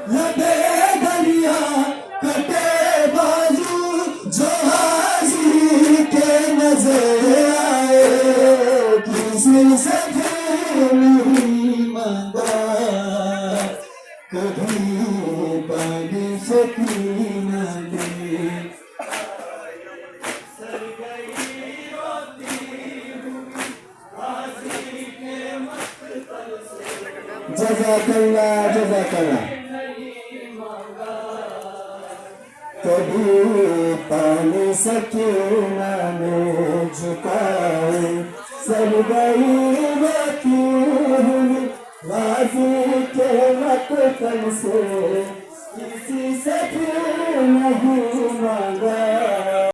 لبے دریا کٹے بازو جو حاضی کے نظر آئے کسی سے پھر نہیں مانگا کبھی پانی سکینہ دے جزاک اللہ جزاک اللہ کبھی پانی سکینہ نے جھکائے سر گئی بتی ہوئی غازی کے مقتل سے کسی سے پھر نہیں مانگا